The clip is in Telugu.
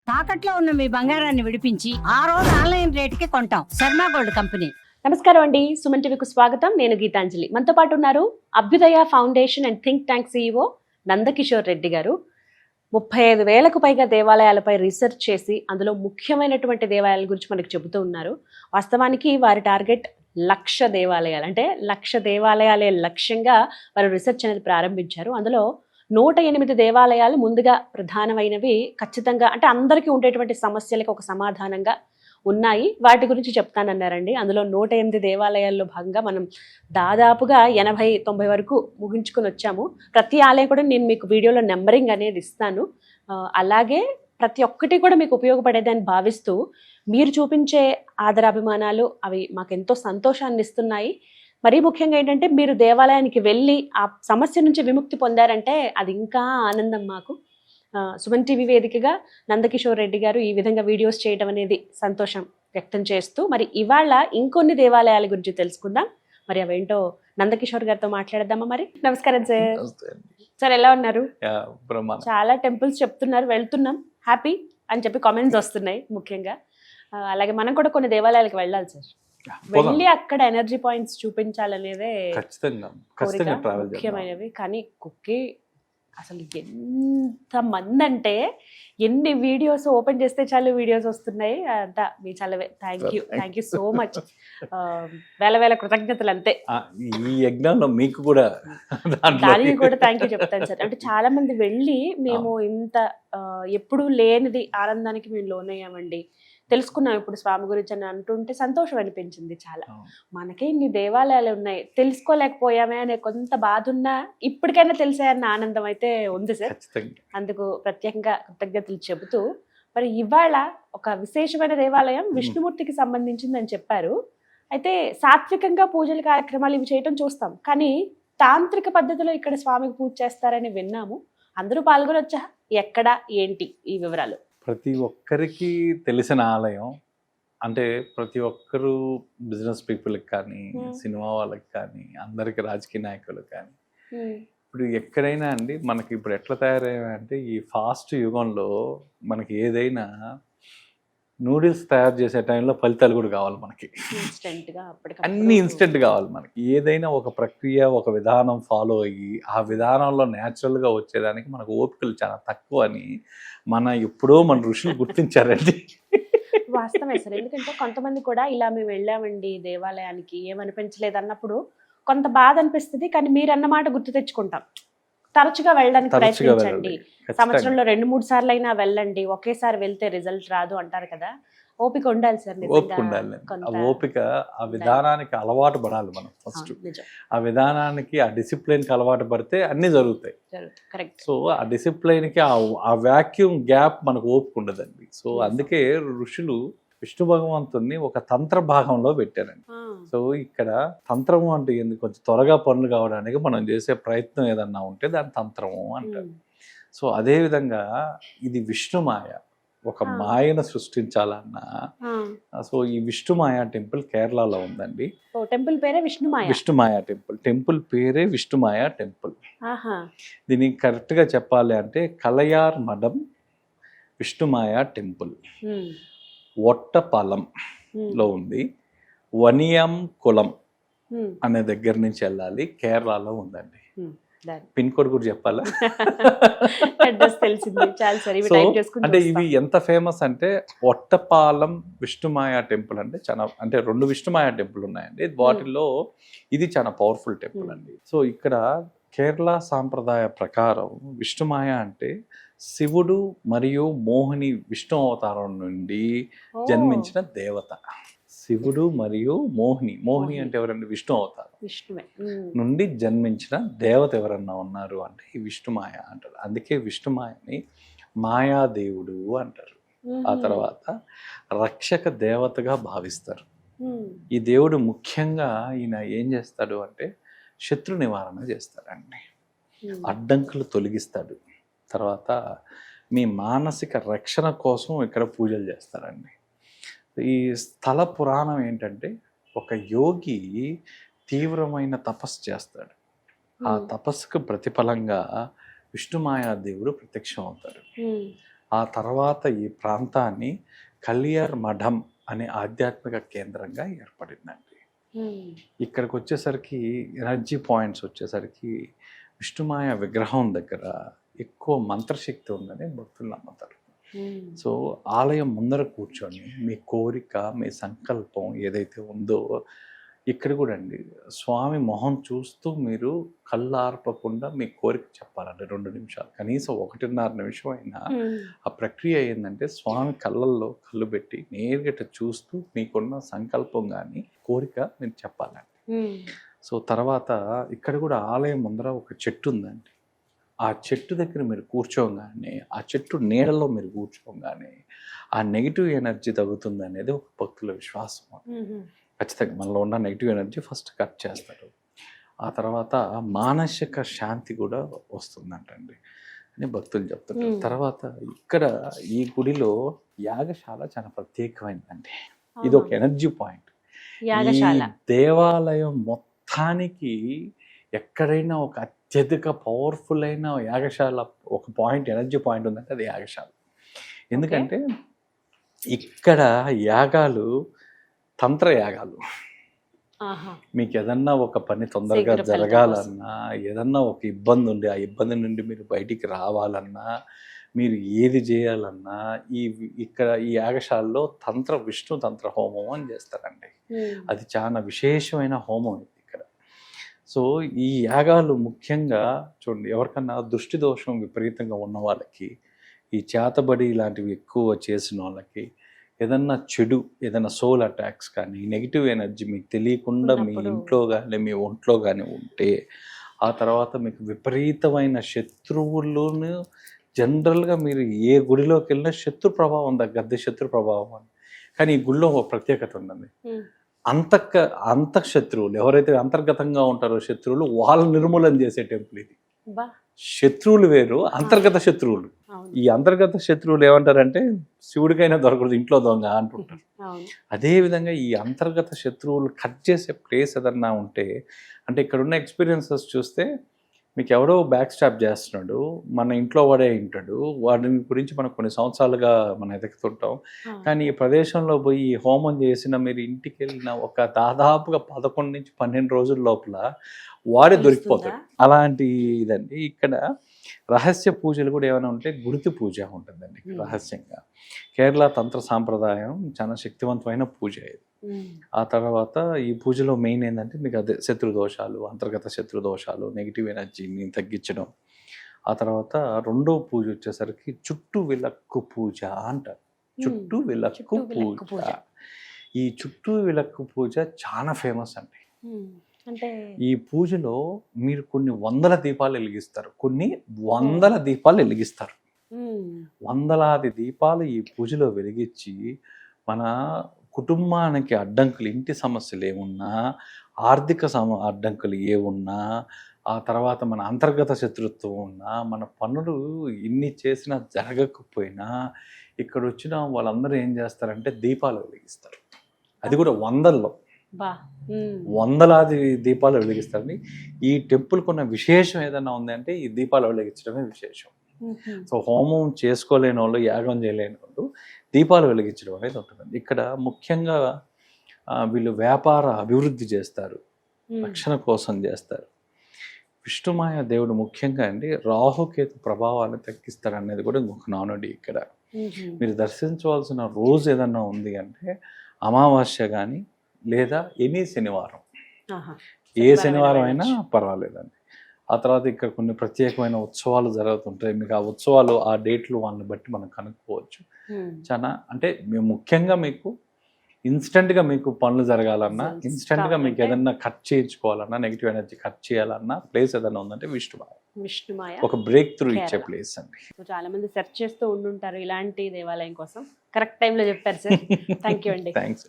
తాకట్లో ఉన్న మీ బంగారాన్ని విడిపించి ఆ రోజు ఆన్లైన్ రేటుకి కొంటాం. Sharma gold company. నమస్కారం అండి, సుమన్ టీవీకు స్వాగతం. నేను గీతాంజలి. మనతో పాటు ఉన్నారు అభ్యుదయ foundation and think tank CEO Nandakishore Reddy గారు. 35,000కు పైగా దేవాలయాలపై రీసెర్చ్ చేసి అందులో ముఖ్యమైనటువంటి దేవాలయాల గురించి మనకు చెబుతూ ఉన్నారు. వాస్తవానికి వారి టార్గెట్ 1,00,000 దేవాలయాలు, అంటే 1,00,000 దేవాలయాలే లక్ష్యంగా వారు రీసెర్చ్ అనేది ప్రారంభించారు. అందులో 108 దేవాలయాలు ముందుగా ప్రధానమైనవి, ఖచ్చితంగా అంటే అందరికీ ఉండేటువంటి సమస్యలకు ఒక సమాధానంగా ఉన్నాయి. వాటి గురించి చెప్తానన్నారండి. అందులో 108 దేవాలయాల్లో భాగంగా మనం దాదాపుగా 80-90 వరకు ముగించుకొని వచ్చాము. ప్రతి ఆలయం కూడా నేను మీకు వీడియోలో నెంబరింగ్ అనేది ఇస్తాను. అలాగే ప్రతి ఒక్కటి కూడా మీకు ఉపయోగపడేదని భావిస్తూ మీరు చూపించే ఆదరాభిమానాలు అవి మాకెంతో సంతోషాన్ని ఇస్తున్నాయి. మరీ ముఖ్యంగా ఏంటంటే మీరు దేవాలయానికి వెళ్ళి ఆ సమస్య నుంచి విముక్తి పొందారంటే అది ఇంకా ఆనందం మాకు. సుమన్ టీవీ వేదికగా నందకిషోర్ రెడ్డి గారు ఈ విధంగా వీడియోస్ చేయడం అనేది సంతోషం వ్యక్తం చేస్తూ, మరి ఇవాళ ఇంకొన్ని దేవాలయాల గురించి తెలుసుకుందాం. మరి అవేంటో నందకిషోర్ గారితో మాట్లాడదామా? మరి నమస్కారం సార్. సార్ ఎలా ఉన్నారు? చాలా టెంపుల్స్ చెప్తున్నారు, వెళ్తున్నాం, హ్యాపీ అని చెప్పి కామెంట్స్ వస్తున్నాయి ముఖ్యంగా. అలాగే మనం కూడా కొన్ని దేవాలయాలకు వెళ్ళాలి సార్. వెళ్ళి అక్కడ ఎనర్జీ పాయింట్స్ చూపించాలనేదే ముఖ్యమైనవి. కానీ కుక్కి అసలు ఎంత మంది అంటే ఎన్ని వీడియోస్ ఓపెన్ చేస్తే చాలు వీడియోస్ వస్తున్నాయి. అంతా మీ చాలా థ్యాంక్ యూ సో మచ్. వేల కృతజ్ఞతలు అంతే. ఈ యజ్ఞంలో మీకు కూడా దానికి కూడా థ్యాంక్ యూ చెప్తాను సార్. అంటే చాలా మంది వెళ్ళి మేము ఇంత ఎప్పుడూ లేనిది ఆనందానికి మేము లోనయ్యామండి, తెలుసుకున్నాం ఇప్పుడు స్వామి గురించి అని అంటుంటే సంతోషం అనిపించింది చాలా. మనకే ఇన్ని దేవాలయాలు ఉన్నాయి, తెలుసుకోలేకపోయామే అనే కొంత బాధ ఉన్నా ఇప్పటికైనా తెలిసాయన్న ఆనందం అయితే ఉంది సార్. అందుకు ప్రత్యేకంగా కృతజ్ఞతలు చెబుతూ, మరి ఇవాళ ఒక విశేషమైన దేవాలయం విష్ణుమూర్తికి సంబంధించిందని చెప్పారు. అయితే సాత్వికంగా పూజల కార్యక్రమాలు ఇవి చేయటం చూస్తాం, కానీ తాంత్రిక పద్ధతిలో ఇక్కడ స్వామికి పూజ చేస్తారని విన్నాము. అందరూ పాల్గొనొచ్చా? ఎక్కడ, ఏంటి ఈ వివరాలు? ప్రతి ఒక్కరికి తెలిసిన ఆలయం, అంటే ప్రతి ఒక్కరు బిజినెస్ పీపుల్కి కానీ, సినిమా వాళ్ళకి కానీ, అందరికి రాజకీయ నాయకులకు కానీ, ఇప్పుడు ఎక్కడైనా అండి మనకి ఇప్పుడు ఎట్లా తయారయ్యాయంటే ఈ ఫాస్ట్ యుగంలో మనకి ఏదైనా నూడిల్స్ తయారు చేసే టైంలో ఫలితాలు కూడా కావాలి మనకి. అన్ని ఇన్స్టెంట్ కావాలి మనకి. ఏదైనా ఒక ప్రక్రియ, ఒక విధానం ఫాలో అయ్యి ఆ విధానంలో న్యాచురల్గా వచ్చేదానికి మనకు ఓపికలు చాలా తక్కువ అని ఎప్పుడో మన ఋషులు గుర్తించారండి. వాస్తవమే సార్. ఎందుకంటే కొంతమంది కూడా ఇలా మేము వెళ్ళామండి దేవాలయానికి, ఏమనిపించలేదు అన్నప్పుడు కొంత బాధ అనిపిస్తుంది. కానీ మీరు అన్నమాట గుర్తు తెచ్చుకుంటాం. తరచుగా వెళ్ళడానికి ప్రయత్నించండి. సంవత్సరంలో 2-3 సార్లు అయినా వెళ్ళండి. ఒకేసారి వెళ్తే రిజల్ట్ రాదు అంటారు కదా. ఓపిక ఉండాలి సార్. ఓపిక ఉండాలి. ఆ ఓపిక, ఆ విధానానికి అలవాటు పడాలి మనం ఫస్ట్. ఆ విధానానికి, ఆ డిసిప్లిన్కి అలవాటు పడితే అన్ని జరుగుతాయి. సో ఆ డిసిప్లిన్కి ఆ వాక్యూమ్ గ్యాప్ మనకు ఓపిక ఉండదండి. సో అందుకే ఋషులు విష్ణు భగవంతుని ఒక తంత్ర భాగంలో పెట్టారండి. సో ఇక్కడ తంత్రము అంటే ఎందుకు, కొంచెం త్వరగా పనులు కావడానికి మనం చేసే ప్రయత్నం ఏదన్నా ఉంటే దాన్ని తంత్రము అంటారు. సో అదే విధంగా ఇది విష్ణుమాయ, ఒక మాయను సృష్టించాలన్నా. సో ఈ విష్ణుమాయ టెంపుల్ కేరళలో ఉందండి. టెంపుల్ పేరే విష్ణుమాయ టెంపుల్ పేరే విష్ణుమాయ టెంపుల్. దీనికి కరెక్ట్ గా చెప్పాలి అంటే కలయార్ మఠం విష్ణుమాయ టెంపుల్ ఒట్టపాలెం లో ఉంది. వనియం కులం అనే దగ్గర నుంచి వెళ్ళాలి, కేరళలో ఉందండి. పిన్ కోడ్ కూడా చెప్పాలా? అంటే ఇవి ఎంత ఫేమస్ అంటే ఒట్టపాలెం విష్ణుమాయ టెంపుల్ అంటే చాలా, అంటే 2 విష్ణుమాయ టెంపుల్ ఉన్నాయండి. వాటిల్లో ఇది చాలా పవర్ఫుల్ టెంపుల్ అండి. సో ఇక్కడ కేరళ సాంప్రదాయ ప్రకారం విష్ణుమాయ అంటే శివుడు మరియు మోహిని విష్ణు అవతారం నుండి జన్మించిన దేవత. శివుడు మరియు మోహిని అంటే ఎవరండి? విష్ణు అవతారం నుండి జన్మించిన దేవత ఎవరన్నా ఉన్నారు అంటే ఈ విష్ణుమాయ అంటారు. అందుకే విష్ణుమాయని మాయాదేవుడు అంటారు. ఆ తర్వాత రక్షక దేవతగా భావిస్తారు. ఈ దేవుడు ముఖ్యంగా ఈయన ఏం చేస్తాడు అంటే శత్రు నివారణ చేస్తాడండి, అడ్డంకులు తొలగిస్తాడు. తర్వాత మీ మానసిక రక్షణ కోసం ఇక్కడ పూజలు చేస్తారండి. ఈ స్థల పురాణం ఏంటంటే ఒక యోగి తీవ్రమైన తపస్సు చేస్తాడు. ఆ తపస్సుకు ప్రతిఫలంగా విష్ణుమాయా దేవుడు ప్రత్యక్షం అవుతాడు. ఆ తర్వాత ఈ ప్రాంతాన్ని కళ్యార్ మఠం అనే ఆధ్యాత్మిక కేంద్రంగా ఏర్పడిందండి. ఇక్కడికి వచ్చేసరికి ఎనర్జీ పాయింట్స్ వచ్చేసరికి విష్ణుమాయ విగ్రహం దగ్గర ఎక్కువ మంత్రశక్తి ఉందని భక్తులు నమ్ముతారు. సో ఆలయం ముందర కూర్చొని మీ కోరిక, మీ సంకల్పం ఏదైతే ఉందో ఇక్కడ కూడా అండి స్వామి మొహం చూస్తూ మీరు కళ్ళు ఆర్పకుండా మీ కోరిక చెప్పాలండి. 2 నిమిషాలు, కనీసం 1.5 నిమిషం అయినా ఆ ప్రక్రియ ఏంటంటే స్వామి కళ్ళల్లో కళ్ళు పెట్టి నేరుగా చూస్తూ మీకున్న సంకల్పం కానీ కోరిక మీరు చెప్పాలండి. సో తర్వాత ఇక్కడ కూడా ఆలయం ముందర ఒక చెట్టు ఉందండి. ఆ చెట్టు దగ్గర మీరు కూర్చోగానే, ఆ చెట్టు నీడలో మీరు కూర్చోగానే ఆ నెగిటివ్ ఎనర్జీ తగ్గుతుంది అనేది ఒక భక్తుల విశ్వాసం. ఖచ్చితంగా మనలో ఉన్న నెగిటివ్ ఎనర్జీ ఫస్ట్ కట్ చేస్తారు. ఆ తర్వాత మానసిక శాంతి కూడా వస్తుందంటండి అని భక్తులు చెప్తుంటారు. తర్వాత ఇక్కడ ఈ గుడిలో యాగశాల చాలా ప్రత్యేకమైనదండి. ఇది ఒక ఎనర్జీ పాయింట్. ఈ దేవాలయం మొత్తానికి ఎక్కడైనా ఒక అత్యధిక పవర్ఫుల్ అయిన యాగశాల ఒక పాయింట్, ఎనర్జీ పాయింట్ ఉందంటే అది యాగశాల. ఎందుకంటే ఇక్కడ యాగాలు తంత్ర యాగాలు. మీకు ఏదన్నా ఒక పని తొందరగా జరగాలన్నా, ఏదన్నా ఒక ఇబ్బంది ఉండి ఆ ఇబ్బంది నుండి మీరు బయటికి రావాలన్నా, మీరు ఏది చేయాలన్నా ఇక్కడ ఈ యాగశాలలో విష్ణు తంత్ర హోమం అని చేస్తారండి. అది చాలా విశేషమైన హోమం ఇది ఇక్కడ. సో ఈ యాగాలు ముఖ్యంగా చూడండి, ఎవరికన్నా దృష్టి దోషం విపరీతంగా ఉన్న వాళ్ళకి, ఈ చేతబడి ఇలాంటివి ఎక్కువ చేసిన వాళ్ళకి, ఏదన్నా చెడు, ఏదైనా సోల్ అటాక్స్ కానీ, నెగిటివ్ ఎనర్జీ మీకు తెలియకుండా మీ ఇంట్లో కానీ మీ ఒంట్లో కానీ ఉంటే, ఆ తర్వాత మీకు విపరీతమైన శత్రువులను జనరల్గా మీరు ఏ గుడిలోకి వెళ్ళినా శత్రు ప్రభావం తగ్గద్ది, శత్రు ప్రభావం అని. కానీ ఈ గుడిలో ఒక ప్రత్యేకత ఉందండి. అంత శత్రువులు ఎవరైతే అంతర్గతంగా ఉంటారో శత్రువులు, వాళ్ళ నిర్మూలన చేసే టెంపుల్ ఇది. శత్రువులు వేరు, అంతర్గత శత్రువులు. ఈ అంతర్గత శత్రువులు ఏమంటారంటే శివుడికైనా దొరకదు, ఇంట్లో దొంగ అంటుంటారు. అదే విధంగా ఈ అంతర్గత శత్రువులు కట్ చేసే ప్లేస్ ఏదన్నా ఉంటే, అంటే ఇక్కడ ఉన్న ఎక్స్పీరియన్సెస్ చూస్తే మీకు ఎవరో బ్యాక్ స్టాప్ చేస్తున్నాడు, మన ఇంట్లో వాడే ఉంటాడు, వాడి గురించి మనం కొన్ని సంవత్సరాలుగా మనం ఎదుగుతుంటాం. కానీ ఈ ప్రదేశంలో పోయి హోమం చేసిన మీరు ఇంటికి వెళ్ళిన ఒక దాదాపుగా 11 నుంచి 12 రోజుల లోపల వాడే దొరికిపోతాడు. అలాంటి ఇదండి. ఇక్కడ రహస్య పూజలు కూడా ఏమైనా ఉంటే గుడితి పూజ ఉంటుందండి రహస్యంగా. కేరళ తంత్ర సాంప్రదాయం చాలా శక్తివంతమైన పూజ ఇది. ఆ తర్వాత ఈ పూజలో మెయిన్ ఏంటంటే మీకు అదే శత్రుదోషాలు, అంతర్గత శత్రుదోషాలు, నెగిటివ్ ఎనర్జీని తగ్గించడం. ఆ తర్వాత రెండో పూజ వచ్చేసరికి చుట్టూ విలక్కు పూజ అంటారు. చుట్టూ విలక్కు పూజ. ఈ చుట్టూ విలక్కు పూజ చాలా ఫేమస్ అండి. ఈ పూజలో మీరు కొన్ని 100 దీపాలు వెలిగిస్తారు, కొన్ని 100 దీపాలు వెలిగిస్తారు. 100 దీపాలు ఈ పూజలో వెలిగించి మన కుటుంబానికి అడ్డంకులు, ఇంటి సమస్యలు ఏమున్నా, ఆర్థిక అడ్డంకులు ఏమున్నా, ఆ తర్వాత మన అంతర్గత శత్రుత్వం ఉన్నా, మన పనులు ఇన్ని చేసినా జరగకపోయినా ఇక్కడ వచ్చిన వాళ్ళందరూ ఏం చేస్తారంటే దీపాలు వెలిగిస్తారు. అది కూడా 100లో 100 దీపాలు వెలిగిస్తారని. ఈ టెంపుల్కి ఉన్న విశేషం ఏదైనా ఉందంటే ఈ దీపాలు వెలిగించడమే విశేషం. సో హోమం చేసుకోలేని వాళ్ళు, యాగం చేయలేని వాళ్ళు దీపాలు వెలిగించడం అనేది ఉంటుందండి. ఇక్కడ ముఖ్యంగా వీళ్ళు వ్యాపార అభివృద్ధి చేస్తారు, రక్షణ కోసం చేస్తారు. విష్ణుమాయ దేవుడు ముఖ్యంగా అండి రాహుకేతు ప్రభావాన్ని తగ్గిస్తారు అనేది కూడా ఇంకొక నానుడి. ఇక్కడ మీరు దర్శించవలసిన రోజు ఏదన్నా ఉంది అంటే అమావాస్య కానీ లేదా ఎనీ శనివారం, ఏ శనివారం అయినా పర్వాలేదండి. ఆ తర్వాత ఇక్కడ కొన్ని ప్రత్యేకమైన ఉత్సవాలు జరుగుతుంటాయి. మీకు ఆ ఉత్సవాలు ఆ డేట్లు వాళ్ళని బట్టి మనం కనుక్కోవచ్చు. చాలా అంటే మేము ముఖ్యంగా మీకు ఇన్స్టెంట్గా మీకు పనులు జరగాలన్నా, ఇన్స్టెంట్గా మీకు ఏదన్నా కట్ చేయించుకోవాలన్నా, నెగిటివ్ ఎనర్జీ కట్ చేయాలన్నా ప్లేస్ ఏదన్నా ఉందంటే విష్ణుమాయ ఒక బ్రేక్ త్రూ ఇచ్చే ప్లేస్ అండి. చాలా మంది సెర్చ్ చేస్తూ ఉండుంటారు ఇలాంటి దేవాలయం కోసం. కరెక్ట్ టైంలో చెప్పారు సార్. థ్యాంక్ యూ అండి. థ్యాంక్స్.